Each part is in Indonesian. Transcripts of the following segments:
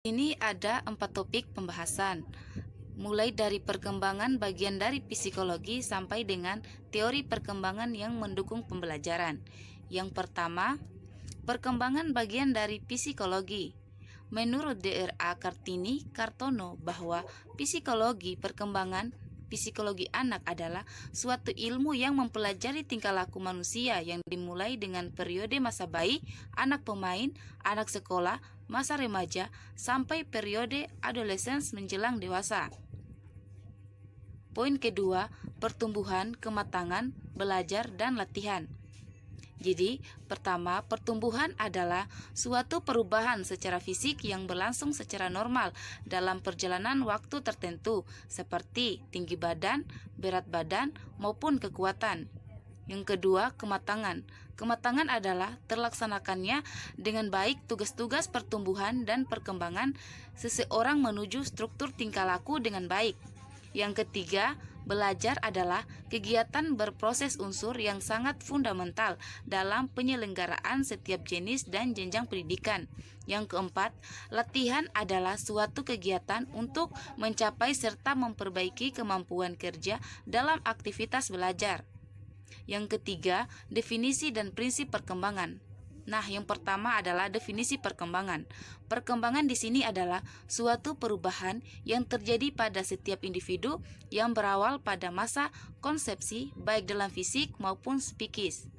Ini ada 4 topik pembahasan, mulai dari perkembangan bagian dari psikologi sampai dengan teori perkembangan yang mendukung pembelajaran. Yang pertama, perkembangan bagian dari psikologi. Menurut Dra. Kartini Kartono bahwa psikologi perkembangan psikologi anak adalah suatu ilmu yang mempelajari tingkah laku manusia yang dimulai dengan periode masa bayi, anak pemain, anak sekolah, masa remaja, sampai periode adolescence menjelang dewasa. Poin kedua, pertumbuhan, kematangan, belajar, dan latihan. Jadi, pertama, pertumbuhan adalah suatu perubahan secara fisik yang berlangsung secara normal dalam perjalanan waktu tertentu, seperti tinggi badan, berat badan, maupun kekuatan. Yang kedua, kematangan. Kematangan adalah terlaksanakannya dengan baik tugas-tugas pertumbuhan dan perkembangan seseorang menuju struktur tingkah laku dengan baik. Yang ketiga, belajar adalah kegiatan berproses unsur yang sangat fundamental dalam penyelenggaraan setiap jenis dan jenjang pendidikan. Yang keempat, latihan adalah suatu kegiatan untuk mencapai serta memperbaiki kemampuan kerja dalam aktivitas belajar. Yang ketiga, definisi dan prinsip perkembangan. Nah, yang pertama adalah definisi perkembangan. Perkembangan di sini adalah suatu perubahan yang terjadi pada setiap individu yang berawal pada masa konsepsi baik dalam fisik maupun psikis.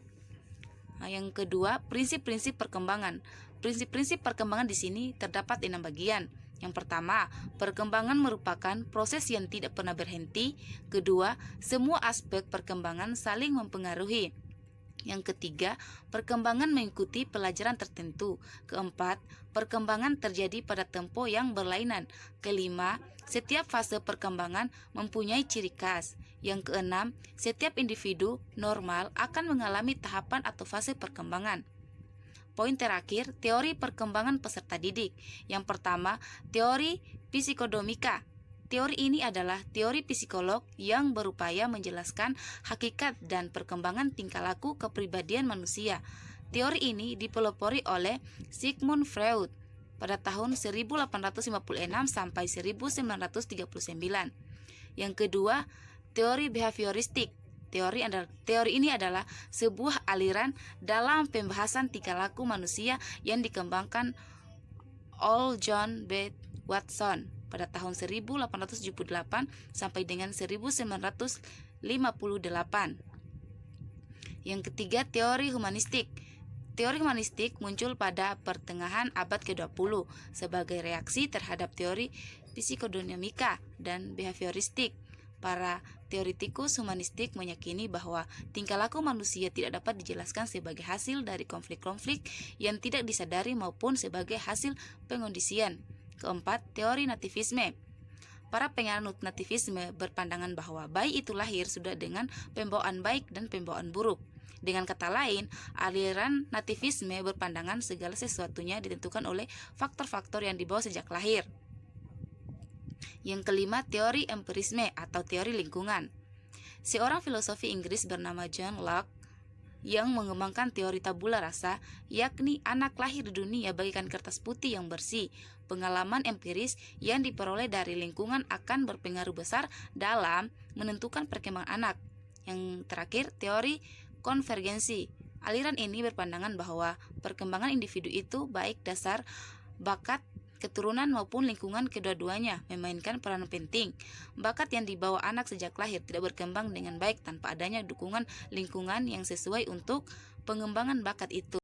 Nah, yang kedua, prinsip-prinsip perkembangan. Prinsip-prinsip perkembangan di sini terdapat 6 bagian. Yang pertama, perkembangan merupakan proses yang tidak pernah berhenti. Kedua, semua aspek perkembangan saling mempengaruhi. Yang ketiga, perkembangan mengikuti pelajaran tertentu. Keempat, perkembangan terjadi pada tempo yang berlainan. Kelima, setiap fase perkembangan mempunyai ciri khas. Yang keenam, setiap individu normal akan mengalami tahapan atau fase perkembangan. Poin terakhir, teori perkembangan peserta didik. Yang pertama, teori psikodomika. Teori ini adalah teori psikolog yang berupaya menjelaskan hakikat dan perkembangan tingkah laku kepribadian manusia. Teori ini dipelopori oleh Sigmund Freud pada tahun 1856 sampai 1939. Yang kedua, teori behavioristik. Teori ini adalah sebuah aliran dalam pembahasan tingkah laku manusia yang dikembangkan oleh John B. Watson pada tahun 1878 sampai dengan 1958. Yang ketiga, teori humanistik. Teori humanistik muncul pada pertengahan abad ke-20 sebagai reaksi terhadap teori psikodinamika dan behavioristik. Para teoretikus humanistik meyakini bahwa tingkah laku manusia tidak dapat dijelaskan sebagai hasil dari konflik-konflik yang tidak disadari maupun sebagai hasil pengondisian. Keempat, teori nativisme. Para penganut nativisme berpandangan bahwa bayi itu lahir sudah dengan pembawaan baik dan pembawaan buruk. Dengan kata lain, aliran nativisme berpandangan segala sesuatunya ditentukan oleh faktor-faktor yang dibawa sejak lahir. Yang kelima, teori empirisme atau teori lingkungan. Seorang filosofi Inggris bernama John Locke yang mengembangkan teori tabula rasa, yakni anak lahir di dunia bagaikan kertas putih yang bersih. Pengalaman empiris yang diperoleh dari lingkungan akan berpengaruh besar dalam menentukan perkembangan anak. Yang terakhir, teori konvergensi. Aliran ini berpandangan bahwa perkembangan individu itu baik dasar bakat, keturunan maupun lingkungan kedua-duanya memainkan peran penting. Bakat yang dibawa anak sejak lahir tidak berkembang dengan baik tanpa adanya dukungan lingkungan yang sesuai untuk pengembangan bakat itu.